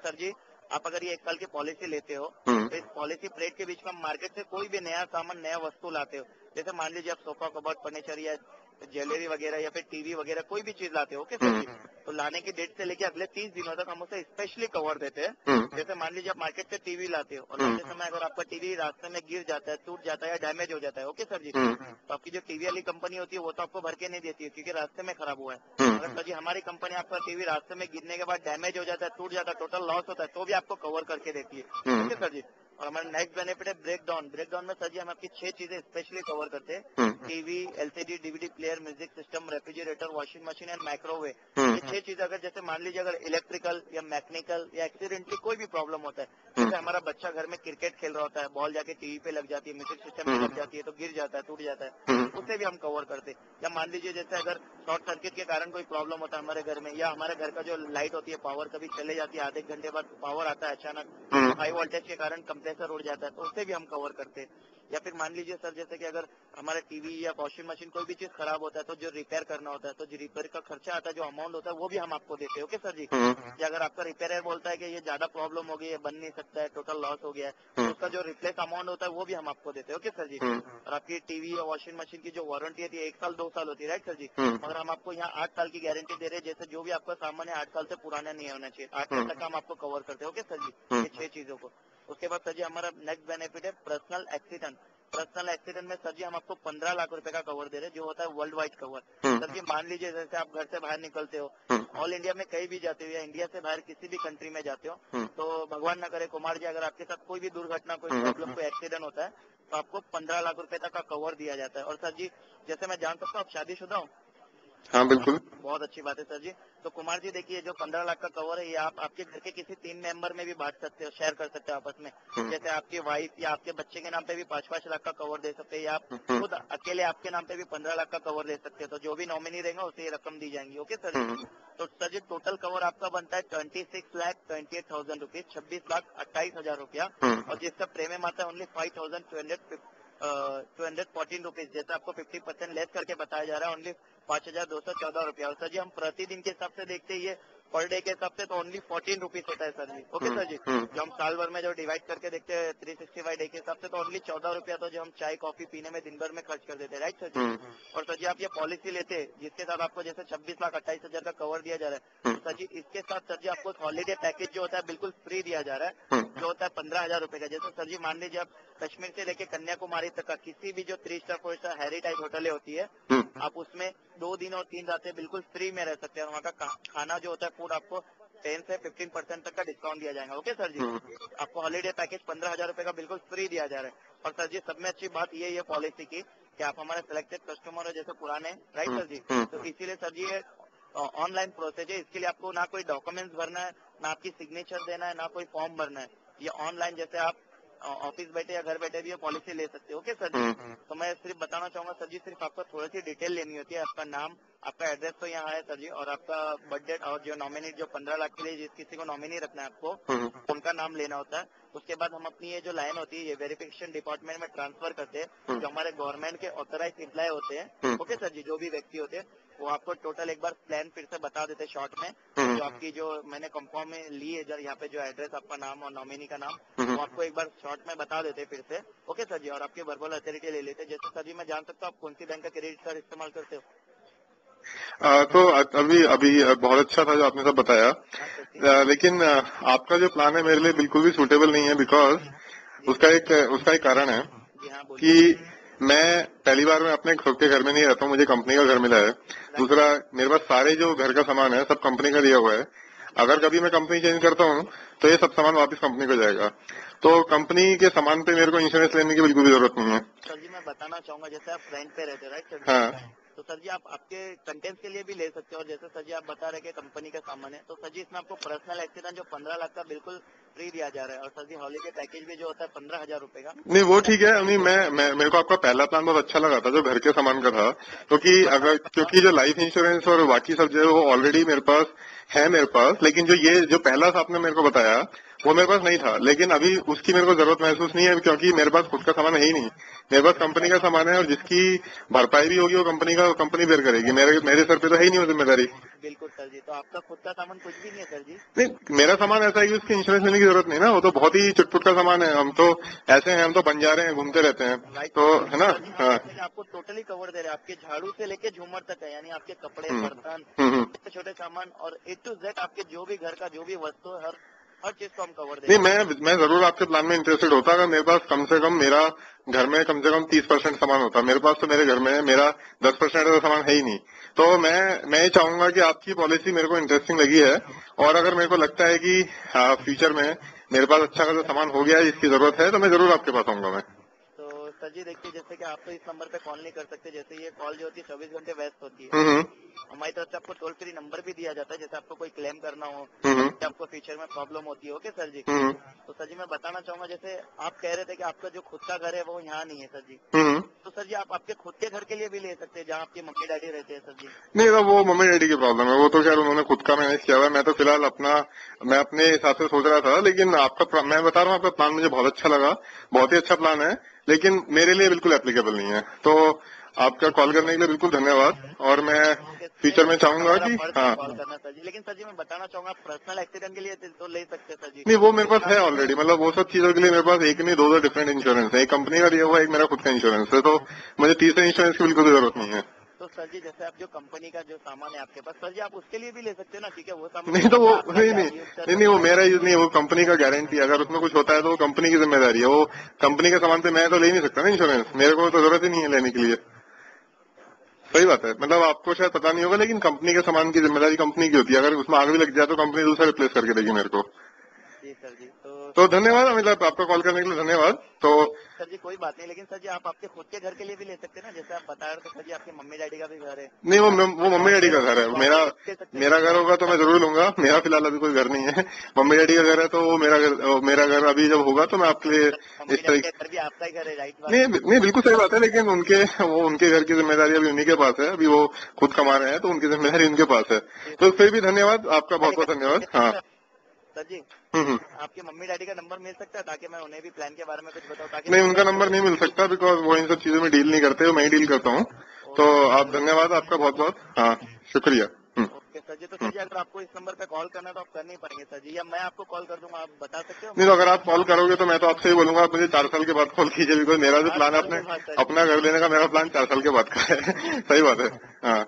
Sir जी आप अगर ये 1 साल की पॉलिसी लेते हो तो इस पॉलिसी पीरियड के बीच में मार्केट से कोई भी नया सामान नया वस्तु लाते हो, जैसे मान लीजिए आप सोफा कबर्ड फर्नीचर या ज्वेलरी वगैरह या फिर टीवी वगैरह कोई भी चीज लाते हो, ओके सर जी, तो लाने की डेट से लेके अगले 30 दिनों तक हम उसे स्पेशली कवर देते हैं। जैसे मान लीजिए आप मार्केट से टीवी लाते हो और लाते समय अगर आपका टीवी रास्ते में गिर जाता है, टूट जाता है या डैमेज हो जाता है, ओके सर जी, तो आपकी जो टीवी वाली कंपनी होती है वो तो आपको भर के नहीं देती है क्योंकि रास्ते में खराब हुआ है। अगर सर जी हमारी कंपनी आपका टीवी रास्ते में गिरने के बाद डैमेज हो जाता है, टूट जाता है, टोटल लॉस होता है, तो भी आपको कवर करके देती है, ओके सर जी। और हमारा नेक्स्ट बेनिफिट है ब्रेकडाउन। ब्रेकडाउन में सर जी हम आपकी 6 चीजें स्पेशली कवर करते हैं, TV, LCD, DVD player, music system, refrigerator, washing machine and microwave. ये 6 चीजें अगर जैसे मान लीजिए अगर इलेक्ट्रिकल या मैकेनिकल या एक्सीडेंटली कोई भी प्रॉब्लम होता है, जैसे हमारा बच्चा घर में क्रिकेट खेल रहा होता है, बॉल जाके टीवी पे लग जाती है, म्यूजिक सिस्टम पे लग जाती है, तो गिर जाता है, टूट जाता है, उसे भी हम कवर करते हैं। या मान लीजिए जैसे अगर शॉर्ट सर्किट के कारण कोई प्रॉब्लम होता है हमारे घर में, या हमारे घर का जो लाइट होती है पावर कभी चले जाती है, आधे घंटे बाद पावर आता है अचानक, हाई वोल्टेज के कारण कंप्रेसर उड़ जाता है, तो उसे भी हम कवर करते हैं। या फिर मान लीजिए सर जैसे कि अगर हमारे टीवी या वॉशिंग मशीन कोई भी चीज खराब होता है तो जो रिपेयर करना होता है, तो जो रिपेयर का खर्चा आता है, जो अमाउंट होता है, वो भी हम आपको देते हैं, ओके सर जी। या अगर आपका रिपेयर बोलता है कि ये ज्यादा प्रॉब्लम हो गई है, बन नहीं सकता है, टोटल लॉस हो गया है, तो उसका जो रिप्लेस अमाउंट होता है वो भी हम आपको देते हैं, ओके सर जी। और आपकी टीवी या वॉशिंग मशीन की जो वारंटी होती है 1 साल 2 साल होती है, राइट सर जी, मगर हम आपको यहाँ 8 साल की गारंटी दे रहे हैं। जैसे जो भी आपका सामान है 8 साल से पुराना नहीं होना चाहिए, 8 साल तक हम आपको कवर करते हैं, ओके सर जी, ये 6 चीजों को। उसके बाद सर जी हमारा नेक्स्ट बेनिफिट है पर्सनल एक्सीडेंट। पर्सनल एक्सीडेंट में सर जी हम आपको 15 लाख रुपए का कवर दे रहे हैं, जो होता है वर्ल्ड वाइड कवर। सर जी मान लीजिए जैसे आप घर से बाहर निकलते हो, ऑल इंडिया में कहीं भी जाते हो या इंडिया से बाहर किसी भी कंट्री में जाते हो, तो भगवान न करे कुमार जी अगर आपके साथ कोई भी दुर्घटना, कोई प्रॉब्लम, कोई एक्सीडेंट होता है, तो आपको 15 लाख रुपए तक का कवर दिया जाता है। और सर जी जैसे मैं जान सकता हूँ आप शादीशुदा हो? हाँ बिल्कुल। बहुत अच्छी बात है सर जी। तो कुमार जी देखिए जो 15 लाख का कवर है ये आप आपके घर के किसी 3 मेंबर में भी बांट सकते हो, शेयर कर सकते हो आपस में। जैसे आपकी वाइफ या आपके बच्चे के नाम पे भी 5-5 लाख का कवर दे सकते हैं, या आप खुद अकेले आपके नाम पे भी 15 लाख का कवर दे सकते हैं। तो जो भी नॉमिनी रहेगा उसे ये रकम दी जाएंगी, ओके सर जी। तो सर जी टोटल कवर आपका बनता है 26,28,000 रुपीज, 26,28,000 रुपया। और जिसका प्रीमियम आता है ओनली 5,214 रुपीज, जैसे आपको 50% लेस करके बताया जा रहा है, ओनली 5,214 रुपया। और सर जी हम प्रतिदिन के हिसाब से देखते हैं, ये पर डे के हिसाब से तो ओनली 14 रुपीज होता है सर जी, ओके सर जी। जो हम साल भर में जो डिवाइड करके देखते हैं 365 डे के हिसाब से, तो ओनली 14 रुपया तो जो हम चाय कॉफी पीने में दिन भर में खर्च कर देते हैं, राइट सर जी। और सर जी आप ये पॉलिसी लेते हैं जिसके साथ आपको जैसे 26,28,000 का कवर दिया जा रहा है, तो सर जी इसके साथ सर जी आपको हॉलीडे पैकेज जो होता है बिल्कुल फ्री दिया जा रहा है, जो होता है 15,000 रुपए का। जैसे सर जी मान लीजिए आप कश्मीर से लेके कन्याकुमारी तक का किसी भी जो 3 स्टार 4 स्टार हेरिटेज होटलें होती है, आप उसमें 2 दिन और 3 रातें बिल्कुल फ्री में रह सकते हैं। वहाँ का खाना जो होता है फूड आपको 10 से 15% तक का डिस्काउंट दिया जाएगा, ओके सर जी। आपको हॉलीडे पैकेज 15,000 रुपए का बिल्कुल फ्री दिया जा रहा है। और सर जी सब में अच्छी बात ये है पॉलिसी की कि आप हमारे सिलेक्टेड कस्टमर है जैसे पुराने, राइट सर जी, तो इसीलिए सर जी ये ऑनलाइन प्रोसेस है, इसके लिए आपको ना कोई डॉक्यूमेंट्स भरना है, ना आपकी सिग्नेचर देना है, ना कोई फॉर्म भरना है। ये ऑनलाइन जैसे आप ऑफिस बैठे या घर बैठे भी ये पॉलिसी ले सकते हो, ओके सर जी। तो मैं सिर्फ बताना चाहूंगा सर जी, सिर्फ आपको थोड़ी सी डिटेल लेनी होती है, आपका नाम, आपका एड्रेस तो यहाँ है सर जी, और आपका बर्थ डेट, और जो नॉमिनी जो 15 लाख के लिए जिस किसी को नॉमिनी रखना है आपको उनका नाम लेना होता है। उसके बाद हम अपनी ये जो लाइन होती है ये वेरिफिकेशन डिपार्टमेंट में ट्रांसफर करते हैं, जो हमारे गवर्नमेंट के ऑथराइज एम्प्लॉय होते हैं, ओके सर जी, जो भी व्यक्ति होते हैं वो आपको टोटल एक बार प्लान फिर से बता देते शॉर्ट में। जो आपकी जो मैंने कंफर्म में ली है जब यहाँ पे जो एड्रेस, आपका नाम और नॉमिनी का नाम, वो आपको एक बार शॉर्ट में बता देते फिर से, ओके सर जी। और आपकी वर्बल अथॉरिटी ले लेते। जैसे सर जी मैं जान सकता हूँ आप कौन सी बैंक का क्रेडिट कार्ड इस्तेमाल करते हो? तो अभी अभी बहुत अच्छा था जो आपने सब बताया, लेकिन आपका जो प्लान है मेरे लिए बिल्कुल भी सूटेबल नहीं है, बिकॉज उसका एक कारण है कि मैं पहली बार मैं अपने खुद के घर में नहीं रहता हूँ, मुझे कंपनी का घर मिला है। दूसरा, मेरे पास सारे जो घर का सामान है सब कंपनी का दिया हुआ है। अगर कभी मैं कंपनी चेंज करता हूँ तो ये सब सामान वापस कंपनी को जाएगा, तो कंपनी के सामान पे मेरे को इंश्योरेंस लेने की बिल्कुल भी जरूरत नहीं है। सर जी मैं बताना चाहूंगा, जैसे आप रेंट पे रहते हो, राइट सर? हाँ, तो सर जी आप आपके कंटेंट के लिए भी ले सकते हो। और जैसे सर जी आप बता रहे कि कंपनी का सामान है, तो सर जी इसमें आपको पर्सनल एक्सीडेंट जो 15 लाख का बिल्कुल फ्री दिया जा रहा है। और सर जी हॉलीडे पैकेज भी जो होता है 15,000 रुपए का। नहीं वो ठीक है। नहीं, मेरे को आपका पहला प्लान बहुत अच्छा लगा था जो घर के सामान का था, क्योंकि जो लाइफ इंश्योरेंस और बाकी सब जो है वो ऑलरेडी मेरे पास है, लेकिन जो पहला आपने मेरे को बताया वो मेरे पास नहीं था, लेकिन अभी उसकी मेरे को जरूरत महसूस नहीं है क्योंकि मेरे पास खुद का सामान है ही नहीं। मेरे पास कंपनी का सामान है और जिसकी भरपाई भी होगी वो कंपनी बेयर करेगी। मेरे सर पे तो है ही नहीं वो जिम्मेदारी। बिल्कुल सर जी, तो आपका खुद का सामान कुछ भी नहीं है सर जी? नहीं, मेरा सामान ऐसा है कि उसकी इंश्योरेंस लेने की जरूरत नहीं ना, वो तो बहुत ही चुटपुट का सामान है। हम तो ऐसे हैं, हम तो बंजारे हैं, घूमते रहते हैं, तो है ना। हाँ, आपको टोटली कवर दे रहे हैं, आपके झाड़ू से लेके झूमर तक है, यानी आपके कपड़े, बर्तन, छोटे छोटे सामान और A to Z आपके जो भी घर का जो भी वस्तु है, हर चीज को हम कवर दे रहे हैं। नहीं, मैं जरूर आपके प्लान में इंटरेस्टेड होता अगर मेरे पास कम से कम मेरा घर में कम से कम 30% सामान होता। मेरे पास तो मेरे घर में मेरा 10% का सामान है ही नहीं। तो मैं ये चाहूंगा कि आपकी पॉलिसी मेरे को इंटरेस्टिंग लगी है, और अगर मेरे को लगता है कि फ्यूचर में मेरे पास अच्छा खासा सामान हो गया है जिसकी जरूरत है, तो मैं जरूर आपके पास आऊंगा। मैं तो सर जी देखिए, जैसे कि आप तो इस नंबर पे कॉल नहीं कर सकते, जैसे ये कॉल जो होती है 24 घंटे व्यस्त होती है। हमारी तरफ से आपको टोल फ्री नंबर भी दिया जाता है, जैसे आपको कोई क्लेम करना हो, आपको फ्यूचर में प्रॉब्लम होती है। ओके सर जी। तो सर जी मैं बताना चाहूंगा, जैसे आप कह रहे थे कि आपका जो खुद का घर है वो यहाँ नहीं है सर जी, तो सर जी आप आपके खुद के घर के लिए भी ले सकते हैं जहाँ आपके मम्मी डैडी रहते हैं सर जी। नहीं, तो वो मम्मी डैडी की प्रॉब्लम है, वो तो खैर उन्होंने खुद का मैनेज किया हुआ है। मैं तो फिलहाल मैं अपने हिसाब से सोच रहा था, लेकिन मैं बता रहा हूँ आपका प्लान मुझे बहुत अच्छा लगा, बहुत ही अच्छा प्लान है, लेकिन मेरे लिए बिल्कुल एप्लीकेबल नहीं है। तो आपका कॉल करने के लिए बिल्कुल धन्यवाद, और मैं फ्यूचर में चाहूंगा कि हाँ। कॉल करना सर जी, लेकिन सर जी मैं बताना चाहूंगा पर्सनल एक्सीडेंट के लिए तो ले सकते हैं सर जी। नहीं, वो मेरे पास है ऑलरेडी, मतलब वो सब चीजों के लिए मेरे पास एक नहीं दो डिफरेंट इंश्योरेंस है। एक कंपनी का दिया हुआ, एक मेरा खुद का इंश्योरेंस है, तो मुझे तीसरे इंश्योरेंस की बिल्कुल जरूरत नहीं है। तो सर जी जैसे आप जो कंपनी का जो सामान है आपके पास, सर जी आप उसके लिए भी ले सकते हैं ना, ठीक है वो सामान नहीं, तो वो नहीं, वो मेरा यूज नहीं है, वो कंपनी का गारंटी। अगर उसमें कुछ होता है तो वो कंपनी की जिम्मेदारी है। वो कंपनी के सामान पे मैं तो ले नहीं सकता ना इंश्योरेंस, मेरे को तो जरूरत ही नहीं है लेने के लिए। सही बात है, मतलब आपको शायद पता नहीं होगा, लेकिन कंपनी के सामान की जिम्मेदारी कंपनी की होती है। अगर उसमें आग भी लग जाए तो कंपनी दूसरा रिप्लेस करके देगी मेरे को। जी सर जी। तो धन्यवाद, मतलब आपका कॉल करने के लिए धन्यवाद। तो सर जी कोई बात नहीं, लेकिन सर जी आप आपके खुद के घर के लिए भी ले सकते हैं ना, जैसे आप बता रहे थे सर जी आपके मम्मी डैडी का भी घर है। नहीं, वो मम्मी डैडी का घर है। मेरा घर होगा तो मैं जरूर लूंगा। मेरा फिलहाल अभी कोई घर नहीं है, मम्मी डैडी का घर है, तो वो मेरा घर अभी जब होगा तो मैं आपके लिए इस तरीके। घर भी आपका ही घर है, राइट? नहीं, बिल्कुल सही बात है, लेकिन उनके घर की जिम्मेदारी अभी उन्हीं के पास है। अभी वो खुद कमा रहे हैं, तो उनकी जिम्मेदारी उनके पास है। तो फिर भी धन्यवाद, आपका बहुत बहुत धन्यवाद। हाँ सर जी, आपके मम्मी डैडी का नंबर मिल सकता है ताकि मैं उन्हें भी प्लान के बारे में कुछ बताऊं? ताकि नहीं, उनका नंबर नहीं मिल सकता, बिकॉज वो इन सब चीजों में डील नहीं करते, मैं ही डील करता हूँ। तो आप धन्यवाद, आपका बहुत बहुत हाँ शुक्रिया। ओके सर जी। तो सर जी अगर आपको इस नंबर पे कॉल करना है तो आप कर नहीं पाएंगे सर जी, या मैं आपको कॉल कर दूंगा, आप बता सकते हो? नहीं, तो अगर आप कॉल करोगे तो मैं तो आपसे ही बोलूंगा, आप मुझे 4 साल के बाद कॉल कीजिए, बिकॉज मेरा जो प्लान है अपना घर लेने का, मेरा प्लान 4 साल के बाद का है। सही बात है। हाँ,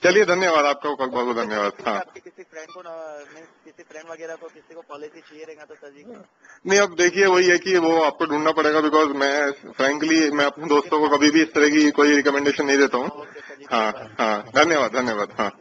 चलिए धन्यवाद, आपका बहुत बहुत धन्यवाद। हाँ, आपके किसी फ्रेंड को किसी फ्रेंड वगैरह को किसी को पॉलिसी चाहिए रहेगा तो सर जी? नहीं, अब देखिए वही है कि वो आपको ढूंढना पड़ेगा, बिकॉज मैं अपने दोस्तों को कभी भी इस तरह की कोई रिकमेंडेशन नहीं देता हूँ। हाँ हाँ, धन्यवाद धन्यवाद। हाँ।